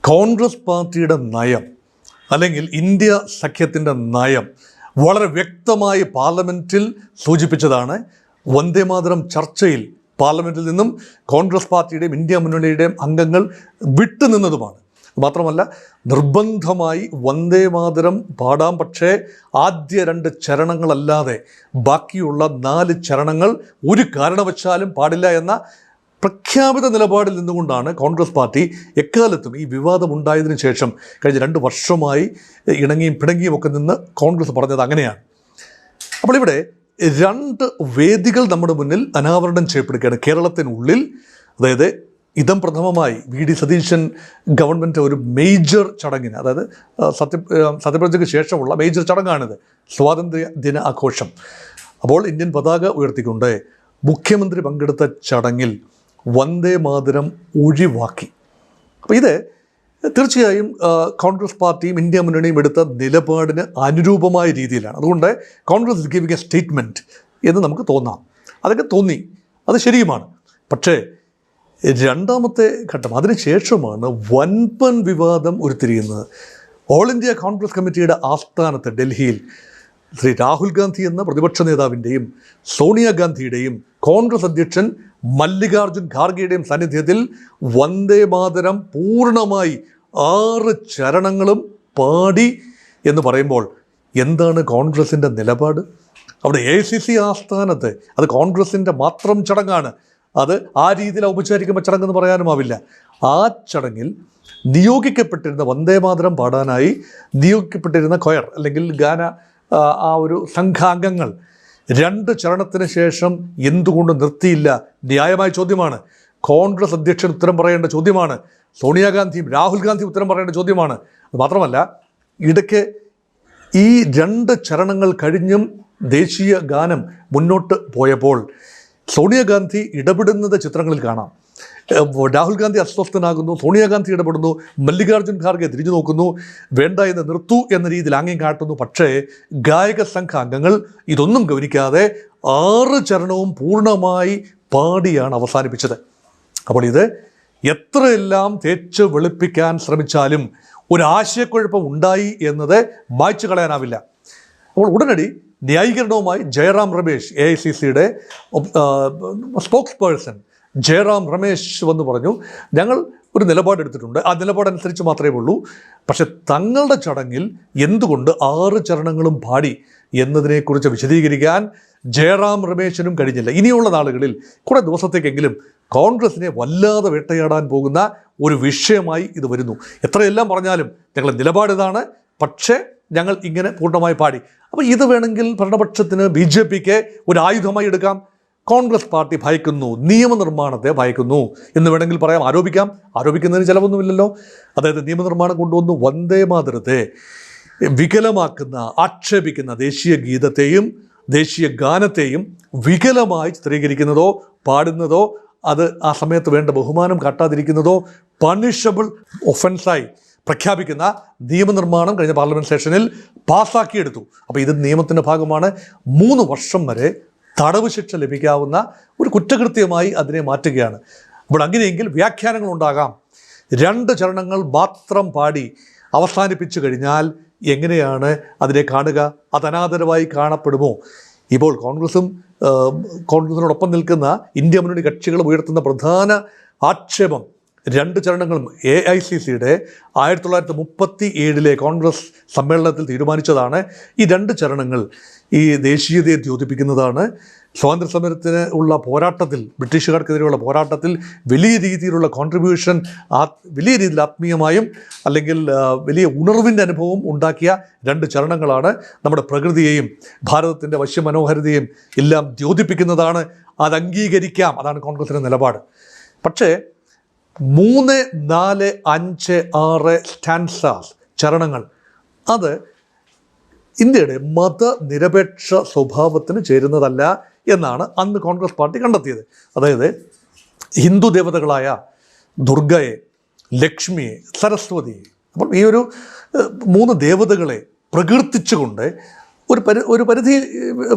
കോൺഗ്രസ് പാർട്ടിയുടെ നയം അല്ലെങ്കിൽ ഇന്ത്യ സഖ്യത്തിൻ്റെ നയം വളരെ വ്യക്തമായി പാർലമെൻറ്റിൽ സൂചിപ്പിച്ചതാണ്. വന്ദേമാതരം ചർച്ചയിൽ പാർലമെൻറ്റിൽ നിന്നും കോൺഗ്രസ് പാർട്ടിയുടെയും ഇന്ത്യ മുന്നണിയുടെയും അംഗങ്ങൾ വിട്ടുനിന്നതുമാണ്. മാത്രമല്ല, നിർബന്ധമായി വന്ദേമാതരം പാടാം, പക്ഷേ ആദ്യ 2 ചരണങ്ങളല്ലാതെ ബാക്കിയുള്ള 4 ചരണങ്ങൾ ഒരു കാരണവശാലും പാടില്ല എന്ന പ്രഖ്യാപിത നിലപാടിൽ നിന്നുകൊണ്ടാണ് കോൺഗ്രസ് പാർട്ടി എക്കാലത്തും ഈ വിവാദമുണ്ടായതിനു ശേഷം കഴിഞ്ഞ 2 വർഷമായി ഇണങ്ങിയും പിണങ്ങിയും ഒക്കെ നിന്ന് കോൺഗ്രസ് പറഞ്ഞത് അങ്ങനെയാണ്. അപ്പോൾ ഇവിടെ 2 വേദികൾ നമ്മുടെ മുന്നിൽ അനാവരണം ചെയ്യപ്പെടുകയാണ്. കേരളത്തിനുള്ളിൽ, അതായത് ഇതം പ്രഥമമായി വി.ഡി. സതീശൻ ഗവൺമെൻറ് ഒരു മേജർ ചടങ്ങിന്, അതായത് സത്യപ്രതിജ്ഞയ്ക്ക് ശേഷമുള്ള മേജർ ചടങ്ങാണിത്, സ്വാതന്ത്ര്യ ദിന ആഘോഷം. അപ്പോൾ ഇന്ത്യൻ പതാക ഉയർത്തിക്കൊണ്ട് മുഖ്യമന്ത്രി പങ്കെടുത്ത ചടങ്ങിൽ വന്ദേമാതരം ഒഴിവാക്കി. അപ്പോൾ ഇത് തീർച്ചയായും കോൺഗ്രസ് പാർട്ടിയും ഇന്ത്യ മുന്നണിയും എടുത്ത നിലപാടിന് അനുരൂപമായ രീതിയിലാണ്. അതുകൊണ്ട് Congress is giving A statement എന്ന് നമുക്ക് തോന്നാം. അതൊക്കെ തോന്നി, അത് ശരിയുമാണ്. പക്ഷേ രണ്ടാമത്തെ ഘട്ടം, അതിനുശേഷമാണ് വൻപൻ വിവാദം ഉരുത്തിരിയുന്നത്. ഓൾ ഇന്ത്യ കോൺഗ്രസ് കമ്മിറ്റിയുടെ ആസ്ഥാനത്ത് ഡൽഹിയിൽ ശ്രീ രാഹുൽ ഗാന്ധി എന്ന പ്രതിപക്ഷ നേതാവിൻ്റെയും സോണിയാഗാന്ധിയുടെയും കോൺഗ്രസ് അധ്യക്ഷൻ മല്ലികാർജുൻ ഖാർഗെയുടെയും സാന്നിധ്യത്തിൽ വന്ദേമാതരം പൂർണ്ണമായി 6 ചരണങ്ങളും പാടി എന്ന് പറയുമ്പോൾ എന്താണ് കോൺഗ്രസിൻ്റെ നിലപാട്? അവിടെ AICC ആസ്ഥാനത്ത് അത് കോൺഗ്രസിൻ്റെ മാത്രം ചടങ്ങാണ്. അത് ആ രീതിയിൽ ഔപചാരികമായ ചടങ്ങെന്ന് പറയാനുമാവില്ല. ആ ചടങ്ങിൽ നിയോഗിക്കപ്പെട്ടിരുന്ന വന്ദേമാതരം പാടാനായി നിയോഗിക്കപ്പെട്ടിരുന്ന കൊയർ അല്ലെങ്കിൽ ഗാന ആ ഒരു സംഘാംഗങ്ങൾ 2 ചരണത്തിന് ശേഷം എന്തുകൊണ്ട് നിർത്തിയില്ല? ന്യായമായ ചോദ്യമാണ്. കോൺഗ്രസ് അധ്യക്ഷൻ ഉത്തരം പറയേണ്ട ചോദ്യമാണ്. സോണിയാഗാന്ധിയും രാഹുൽ ഗാന്ധിയും ഉത്തരം പറയേണ്ട ചോദ്യമാണ്. മാത്രമല്ല, ഇടയ്ക്ക് ഈ 2 ചരണങ്ങൾ കഴിഞ്ഞും ദേശീയ ഗാനം മുന്നോട്ട് പോയപ്പോൾ സോണിയാഗാന്ധി ഇടപെടുന്നത് ചിത്രങ്ങളിൽ കാണാം. രാഹുൽ ഗാന്ധി അസ്വസ്ഥനാകുന്നു, സോണിയാഗാന്ധി ഇടപെടുന്നു, മല്ലികാർജുൻ ഖാർഗെ തിരിഞ്ഞു നോക്കുന്നു, വേണ്ട എന്ന് നിർത്തൂ എന്ന രീതിയിൽ ആംഗ്യം കാട്ടുന്നു. പക്ഷേ ഗായക സംഘ അംഗങ്ങൾ ഇതൊന്നും ഗൗനിക്കാതെ 6 ചരണവും പൂർണ്ണമായി പാടിയാണ് അവസാനിപ്പിച്ചത്. അപ്പോൾ ഇത് എത്രയെല്ലാം തേച്ച് വെളുപ്പിക്കാൻ ശ്രമിച്ചാലും ഒരു ആശയക്കുഴപ്പം ഉണ്ടായി എന്നത് മായ്ച്ചു കളയാനാവില്ല. അപ്പോൾ ഉടനടി ന്യായീകരണവുമായി ജയറാം രമേശ്, AICCയുടെ സ്പോക്സ് പേഴ്സൺ ജയറാം രമേശ് വന്ന് പറഞ്ഞു, ഞങ്ങൾ ഒരു നിലപാടെടുത്തിട്ടുണ്ട്, ആ നിലപാടനുസരിച്ച് മാത്രമേ ഉള്ളൂ. പക്ഷെ തങ്ങളുടെ ചടങ്ങിൽ എന്തുകൊണ്ട് 6 ചരണങ്ങളും പാടി എന്നതിനെക്കുറിച്ച് വിശദീകരിക്കാൻ ജയറാം രമേശിനും കഴിഞ്ഞില്ല. ഇനിയുള്ള നാളുകളിൽ കുറേ ദിവസത്തേക്കെങ്കിലും കോൺഗ്രസിനെ വല്ലാതെ വേട്ടയാടാൻ പോകുന്ന ഒരു വിഷയമായി ഇത് വരുന്നു. എത്രയെല്ലാം പറഞ്ഞാലും ഞങ്ങളുടെ നിലപാട് ഇതാണ്, പക്ഷേ ഞങ്ങൾ ഇങ്ങനെ പൂർണ്ണമായി പാടി. അപ്പോൾ ഇത് വേണമെങ്കിൽ ഭരണപക്ഷത്തിന് BJPക്ക് ഒരു ആയുധമായി എടുക്കാം. കോൺഗ്രസ് പാർട്ടി ഭയക്കുന്നു, നിയമനിർമ്മാണത്തെ ഭയക്കുന്നു എന്ന് വേണമെങ്കിൽ പറയാം, ആരോപിക്കാം. ആരോപിക്കുന്നതിന് ചിലവൊന്നുമില്ലല്ലോ. അതായത് നിയമനിർമ്മാണം കൊണ്ടുവന്ന് വന്ദേമാതരത്തെ വികലമാക്കുന്ന, ആക്ഷേപിക്കുന്ന ദേശീയ ഗീതത്തെയും ദേശീയ ഗാനത്തെയും വികലമായി ചിത്രീകരിക്കുന്നതോ പാടുന്നതോ അത് ആ സമയത്ത് വേണ്ട ബഹുമാനം കാട്ടാതിരിക്കുന്നതോ പണിഷബിൾ ഒഫൻസായി പ്രഖ്യാപിക്കുന്ന നിയമനിർമ്മാണം കഴിഞ്ഞ പാർലമെൻറ്റ് സെഷനിൽ പാസ്സാക്കിയെടുത്തു. അപ്പോൾ ഇത് നിയമത്തിൻ്റെ ഭാഗമാണ്. 3 വർഷം വരെ തടവ് ശിക്ഷ ലഭിക്കാവുന്ന ഒരു കുറ്റകൃത്യമായി അതിനെ മാറ്റുകയാണ്. അപ്പോൾ അങ്ങനെയെങ്കിൽ വ്യാഖ്യാനങ്ങളുണ്ടാകാം. 2 ചരണങ്ങൾ മാത്രം പാടി അവസാനിപ്പിച്ചു കഴിഞ്ഞാൽ എങ്ങനെയാണ് അതിനെ കാണുക? അത് അനാദരവായി കാണപ്പെടുമോ? ഇപ്പോൾ കോൺഗ്രസിനോടൊപ്പം നിൽക്കുന്ന ഇന്ത്യ മുന്നണി കക്ഷികൾ ഉയർത്തുന്ന പ്രധാന ആക്ഷേപം 2 ചരണങ്ങളും AICCയുടെ 1937 കോൺഗ്രസ് സമ്മേളനത്തിൽ തീരുമാനിച്ചതാണ്. ഈ 2 ചരണങ്ങൾ ഈ ദേശീയതയെ ദ്യോതിപ്പിക്കുന്നതാണ്. സ്വാതന്ത്ര്യ സമരത്തിന് ഉള്ള പോരാട്ടത്തിൽ, ബ്രിട്ടീഷുകാർക്കെതിരെയുള്ള പോരാട്ടത്തിൽ വലിയ രീതിയിലുള്ള കോൺട്രിബ്യൂഷൻ, വലിയ രീതിയിൽ ആത്മീയമായും അല്ലെങ്കിൽ വലിയ ഉണർവിൻ്റെ അനുഭവം ഉണ്ടാക്കിയ 2 ചരണങ്ങളാണ്. നമ്മുടെ പ്രകൃതിയെയും ഭാരതത്തിൻ്റെ വശ്യമനോഹരതയെയും എല്ലാം ദ്യോതിപ്പിക്കുന്നതാണ്. അത് അംഗീകരിക്കാം, അതാണ് കോൺഗ്രസിൻ്റെ നിലപാട്. പക്ഷേ 3, 4, 5, 6 സ്റ്റാൻസാസ് ചരണങ്ങൾ അത് ഇന്ത്യയുടെ മതനിരപേക്ഷ സ്വഭാവത്തിന് ചേരുന്നതല്ല എന്നാണ് അന്ന് കോൺഗ്രസ് പാർട്ടി കണ്ടെത്തിയത്. അതായത് ഹിന്ദു ദേവതകളായ ദുർഗയെ, ലക്ഷ്മിയെ, സരസ്വതിയെ, അപ്പോൾ ഈ ഒരു 3 ദേവതകളെ പ്രകീർത്തിച്ചുകൊണ്ട് ഒരു പരിധി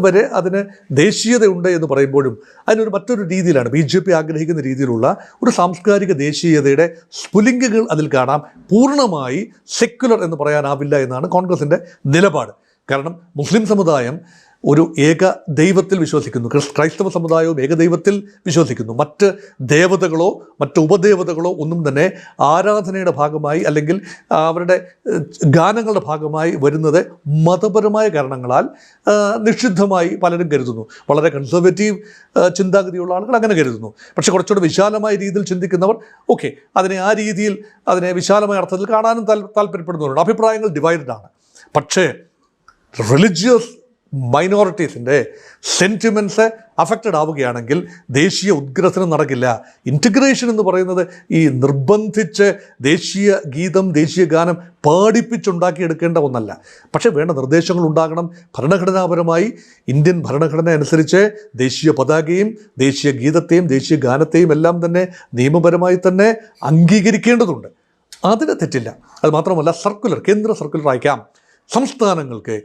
വരെ അതിന് ദേശീയതയുണ്ട് എന്ന് പറയുമ്പോഴും അതിനൊരു മറ്റൊരു രീതിയിലാണ് BJP ആഗ്രഹിക്കുന്ന രീതിയിലുള്ള ഒരു സാംസ്കാരിക ദേശീയതയുടെ സ്ഫുലിംഗങ്ങൾ അതിൽ കാണാം. പൂർണ്ണമായി സെക്യുലർ എന്ന് പറയാനാവില്ല എന്നാണ് കോൺഗ്രസിൻ്റെ നിലപാട്. കാരണം മുസ്ലിം സമുദായം ഒരു ഏക ദൈവത്തിൽ വിശ്വസിക്കുന്നു, ക്രൈസ്തവ സമുദായവും ഏകദൈവത്തിൽ വിശ്വസിക്കുന്നു. മറ്റ് ദേവതകളോ മറ്റ് ഉപദേവതകളോ ഒന്നും തന്നെ ആരാധനയുടെ ഭാഗമായി അല്ലെങ്കിൽ അവരുടെ ഗാനങ്ങളുടെ ഭാഗമായി വരുന്നത് മതപരമായ കാരണങ്ങളാൽ നിഷിദ്ധമായി പലരും കരുതുന്നു. വളരെ കൺസർവേറ്റീവ് ചിന്താഗതിയുള്ള ആളുകൾ അങ്ങനെ കരുതുന്നു. പക്ഷേ കുറച്ചുകൂടെ വിശാലമായ രീതിയിൽ ചിന്തിക്കുന്നവർ അതിനെ ആ രീതിയിൽ അതിനെ വിശാലമായ അർത്ഥത്തിൽ കാണാനും താല്പര്യപ്പെടുന്നവരുണ്ട്. അഭിപ്രായങ്ങൾ ഡിവൈഡഡ് ആണ്. പക്ഷേ റിലിജിയസ് മൈനോറിറ്റീസിൻ്റെ സെൻറ്റിമെൻറ്റ്സ് അഫക്റ്റഡ് ആവുകയാണെങ്കിൽ ദേശീയ ഉദ്ഗ്രഥനം നടക്കില്ല. ഇൻറ്റഗ്രേഷൻ എന്ന് പറയുന്നത് ഈ നിർബന്ധിച്ച് ദേശീയ ഗീതം ദേശീയ ഗാനം പാടിപ്പിച്ചുണ്ടാക്കിയെടുക്കേണ്ട ഒന്നല്ല. പക്ഷേ വേണ്ട നിർദ്ദേശങ്ങൾ ഉണ്ടാകണം. ഭരണഘടനാപരമായി ഇന്ത്യൻ ഭരണഘടന അനുസരിച്ച് ദേശീയ പതാകയും ദേശീയ ഗീതത്തെയും ദേശീയ ഗാനത്തെയും എല്ലാം തന്നെ നിയമപരമായി തന്നെ അംഗീകരിക്കേണ്ടതുണ്ട്. അതിന് തെറ്റില്ല. അത് മാത്രമല്ല കേന്ദ്ര സർക്കുലർ അയക്കാം, സംസ്ഥാനങ്ങൾക്ക്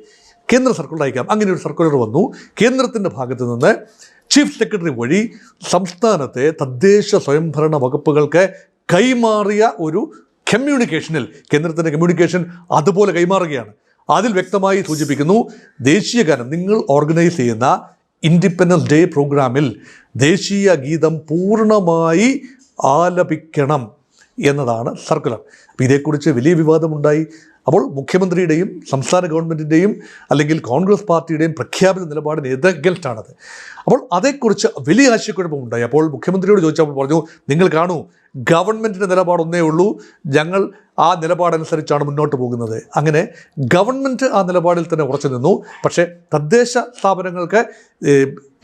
കേന്ദ്ര സർക്കുലർ അയക്കാം. അങ്ങനെ ഒരു സർക്കുലർ വന്നു. കേന്ദ്രത്തിൻ്റെ ഭാഗത്ത് നിന്ന് ചീഫ് സെക്രട്ടറി വഴി സംസ്ഥാനത്തെ തദ്ദേശ സ്വയംഭരണ വകുപ്പുകൾക്ക് കൈമാറിയ ഒരു കമ്മ്യൂണിക്കേഷനിൽ കേന്ദ്രത്തിൻ്റെ കമ്മ്യൂണിക്കേഷൻ അതുപോലെ കൈമാറുകയാണ്. അതിൽ വ്യക്തമായി സൂചിപ്പിക്കുന്നു, ദേശീയ ഗാനം നിങ്ങൾ ഓർഗനൈസ് ചെയ്യുന്ന ഇൻഡിപെൻഡൻസ് ഡേ പ്രോഗ്രാമിൽ ദേശീയ ഗീതം പൂർണ്ണമായി ആലപിക്കണം എന്നതാണ് സർക്കുലർ. അപ്പോൾ ഇതേക്കുറിച്ച് വലിയ വിവാദമുണ്ടായി. അപ്പോൾ മുഖ്യമന്ത്രിയുടെയും സംസ്ഥാന ഗവൺമെൻറ്റിൻ്റെയും അല്ലെങ്കിൽ കോൺഗ്രസ് പാർട്ടിയുടെയും പ്രഖ്യാപിത നിലപാടിന് എതിർഗൽട്ടാണത്. അപ്പോൾ അതേക്കുറിച്ച് വലിയ ആശയക്കുഴപ്പമുണ്ടായി. അപ്പോൾ മുഖ്യമന്ത്രിയോട് ചോദിച്ചപ്പോൾ പറഞ്ഞു, നിങ്ങൾ കാണൂ, ഗവൺമെൻറ്റിൻ്റെ നിലപാടൊന്നേ ഉള്ളൂ, ഞങ്ങൾ ആ നിലപാടനുസരിച്ചാണ് മുന്നോട്ട് പോകുന്നത്. അങ്ങനെ ഗവൺമെൻറ് ആ നിലപാടിൽ തന്നെ ഉറച്ചു നിന്നു. പക്ഷേ തദ്ദേശ സ്ഥാപനങ്ങൾക്ക്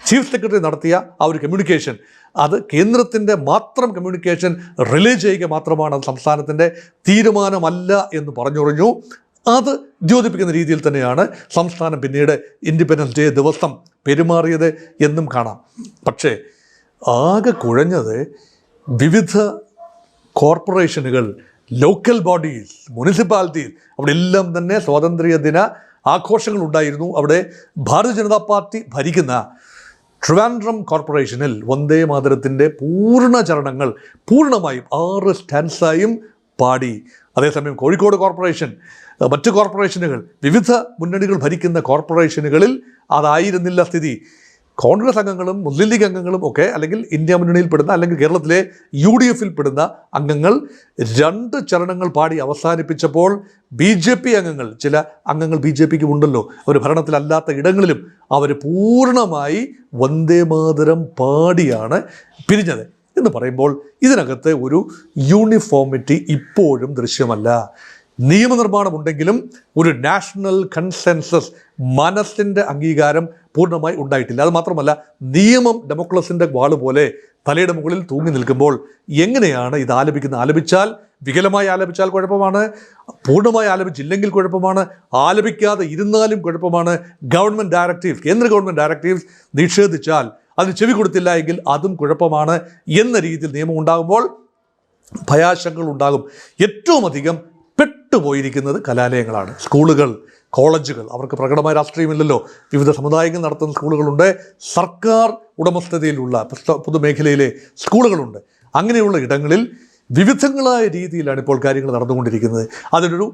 ചീഫ് സെക്രട്ടറി നടത്തിയ ആ ഒരു കമ്മ്യൂണിക്കേഷൻ, അത് കേന്ദ്രത്തിൻ്റെ മാത്രം കമ്മ്യൂണിക്കേഷൻ റിലേ ചെയ്യുക മാത്രമാണ്, അത് സംസ്ഥാനത്തിൻ്റെ തീരുമാനമല്ല എന്ന് പറഞ്ഞുറഞ്ഞു. അത് ദ്യോതിപ്പിക്കുന്ന രീതിയിൽ തന്നെയാണ് സംസ്ഥാനം പിന്നീട് ഇൻഡിപെൻഡൻസ് ഡേ ദിവസം പെരുമാറിയത് എന്നും കാണാം. പക്ഷേ ആകെ കുഴഞ്ഞത് വിവിധ കോർപ്പറേഷനുകൾ, ലോക്കൽ ബോഡീസ്, മുനിസിപ്പാലിറ്റീസ്, അവിടെ എല്ലാം തന്നെ സ്വാതന്ത്ര്യ ദിന ആഘോഷങ്ങൾ ഉണ്ടായിരുന്നു. അവിടെ ഭാരതീയ ജനതാ പാർട്ടി ഭരിക്കുന്ന ട്രിവാൻഡ്രം കോർപ്പറേഷനിൽ വന്ദേ മാതരത്തിൻ്റെ പൂർണ്ണ ചരണങ്ങൾ പൂർണ്ണമായും 6 സ്റ്റാൻസായും പാടി. അതേസമയം കോഴിക്കോട് കോർപ്പറേഷൻ, മറ്റ് കോർപ്പറേഷനുകൾ, വിവിധ മുന്നണികൾ ഭരിക്കുന്ന കോർപ്പറേഷനുകളിൽ അതായിരുന്നില്ല സ്ഥിതി. കോൺഗ്രസ് അംഗങ്ങളും മുസ്ലിം ലീഗ് അംഗങ്ങളും ഒക്കെ, അല്ലെങ്കിൽ ഇന്ത്യ മുന്നണിയിൽപ്പെടുന്ന അല്ലെങ്കിൽ കേരളത്തിലെ UDF പെടുന്ന അംഗങ്ങൾ 2 ചരണങ്ങൾ പാടി അവസാനിപ്പിച്ചപ്പോൾ BJP അംഗങ്ങൾ, ചില അംഗങ്ങൾ BJPക്ക് ഉണ്ടല്ലോ, അവർ ഭരണത്തിലല്ലാത്ത ഇടങ്ങളിലും അവർ പൂർണ്ണമായി വന്ദേമാതരം പാടിയാണ് പിരിഞ്ഞത് എന്ന് പറയുമ്പോൾ ഇതിനകത്ത് ഒരു യൂണിഫോമിറ്റി ഇപ്പോഴും ദൃശ്യമല്ല. നിയമനിർമ്മാണമുണ്ടെങ്കിലും ഒരു നാഷണൽ കൺസെൻസസ്, മനസ്സിൻ്റെ അംഗീകാരം പൂർണ്ണമായി ഉണ്ടായിട്ടില്ല. അത് മാത്രമല്ല, നിയമം ഡെമോക്രസിൻ്റെ വാള് പോലെ തലയുടെ മുകളിൽ തൂങ്ങി നിൽക്കുമ്പോൾ എങ്ങനെയാണ് ഇത് ആലപിച്ചാൽ വികലമായി ആലപിച്ചാൽ കുഴപ്പമാണ്, പൂർണ്ണമായി ആലപിച്ചില്ലെങ്കിൽ കുഴപ്പമാണ്, ആലപിക്കാതെ ഇരുന്നാലും കുഴപ്പമാണ്. ഗവൺമെൻറ് ഡയറക്റ്റീവ്സ്, കേന്ദ്ര ഗവൺമെൻറ് ഡയറക്റ്റീവ്സ് നിഷേധിച്ചാൽ, അതിന് ചെവി കൊടുത്തില്ല എങ്കിൽ അതും കുഴപ്പമാണ് എന്ന രീതിയിൽ നിയമം ഉണ്ടാകുമ്പോൾ ഭയാശങ്കകൾ ഉണ്ടാകും. ഏറ്റവും അധികം പെട്ടുപോയിരിക്കുന്നത് കലാലയങ്ങളാണ്, സ്കൂളുകൾ, കോളേജുകൾ. അവർക്ക് പ്രകടമായ രാഷ്ട്രീയമില്ലല്ലോ. വിവിധ സമുദായങ്ങൾ നടത്തുന്ന സ്കൂളുകളുണ്ട്, സർക്കാർ ഉടമസ്ഥതയിലുള്ള പൊതുമേഖലയിലെ സ്കൂളുകളുണ്ട്. അങ്ങനെയുള്ള ഇടങ്ങളിൽ വിവിധങ്ങളായ രീതിയിലാണ് ഇപ്പോൾ കാര്യങ്ങൾ നടന്നുകൊണ്ടിരിക്കുന്നത്. അതിനൊരു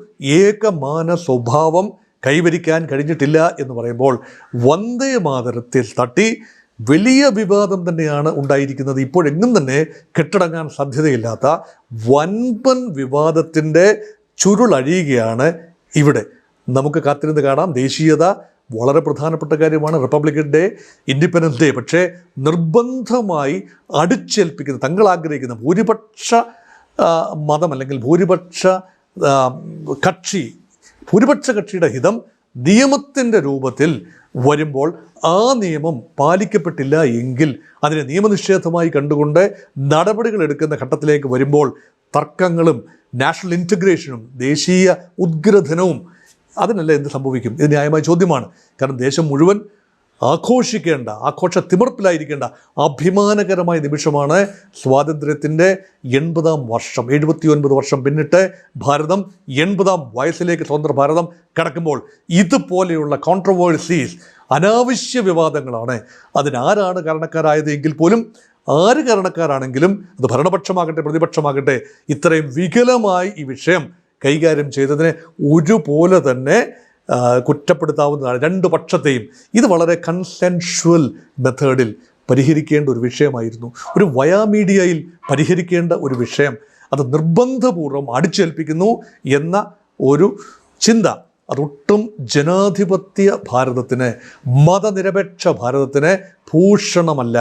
ഏകമാന സ്വഭാവം കൈവരിക്കാൻ കഴിഞ്ഞിട്ടില്ല എന്ന് പറയുമ്പോൾ വന്ദേ മാതരത്തിൽ തട്ടി വലിയ വിവാദം തന്നെയാണ് ഉണ്ടായിരിക്കുന്നത്. ഇപ്പോഴെങ്ങും തന്നെ കെട്ടടങ്ങാൻ സാധ്യതയില്ലാത്ത വൻപൻ വിവാദത്തിൻ്റെ ചുരുളഴിയുകയാണ് ഇവിടെ. നമുക്ക് കാത്തിരുന്ന് കാണാം. ദേശീയത വളരെ പ്രധാനപ്പെട്ട കാര്യമാണ്, റിപ്പബ്ലിക്കൻ ഡേ, ഇൻഡിപെൻഡൻസ് ഡേ. പക്ഷേ നിർബന്ധമായി അടിച്ചേൽപ്പിക്കുന്ന, തങ്ങൾ ആഗ്രഹിക്കുന്ന ഭൂരിപക്ഷ മതം അല്ലെങ്കിൽ ഭൂരിപക്ഷ കക്ഷിയുടെ ഹിതം നിയമത്തിൻ്റെ രൂപത്തിൽ വരുമ്പോൾ ആ നിയമം പാലിക്കപ്പെട്ടില്ല എങ്കിൽ അതിനെ നിയമനിഷേധമായി കണ്ടുകൊണ്ട് നടപടികൾ എടുക്കുന്ന ഘട്ടത്തിലേക്ക് വരുമ്പോൾ തർക്കങ്ങളും നാഷണൽ ഇൻറ്റഗ്രേഷനും ദേശീയ ഉദ്ഗ്രഥനവും അതിനല്ല എന്ത് സംഭവിക്കും? ഇത് ന്യായമായ ചോദ്യമാണ്. കാരണം ദേശം മുഴുവൻ ആഘോഷിക്കേണ്ട, തിമിർപ്പിലായിരിക്കേണ്ട അഭിമാനകരമായ നിമിഷമാണ് സ്വാതന്ത്ര്യത്തിൻ്റെ 80-ാം വർഷം. 79 വർഷം പിന്നിട്ട് ഭാരതം 80-ാം വയസ്സിലേക്ക് സ്വതന്ത്ര ഭാരതം കടക്കുമ്പോൾ ഇതുപോലെയുള്ള കോൺട്രവേഴ്സീസ്, അനാവശ്യ വിവാദങ്ങളാണ്. അതിനാരാണ് കാരണക്കാരായത് എങ്കിൽ പോലും, ആര് കാരണക്കാരാണെങ്കിലും, അത് ഭരണപക്ഷമാകട്ടെ പ്രതിപക്ഷമാകട്ടെ, ഇത്രയും വികലമായി ഈ വിഷയം കൈകാര്യം ചെയ്തതിനെ ഒരുപോലെ തന്നെ കുറ്റപ്പെടുത്താവുന്നതാണ് രണ്ട് പക്ഷത്തെയും. ഇത് വളരെ കൺസെൻഷ്വൽ മെത്തേഡിൽ പരിഹരിക്കേണ്ട ഒരു വിഷയമായിരുന്നു. ഒരു വയാമീഡിയയിൽ പരിഹരിക്കേണ്ട ഒരു വിഷയം അത് നിർബന്ധപൂർവ്വം അടിച്ചേൽപ്പിക്കുന്നു എന്ന ഒരു ചിന്ത അതൊട്ടും ജനാധിപത്യ ഭാരതത്തിന്, മതനിരപേക്ഷ ഭാരതത്തിന് ഭൂഷണമല്ല.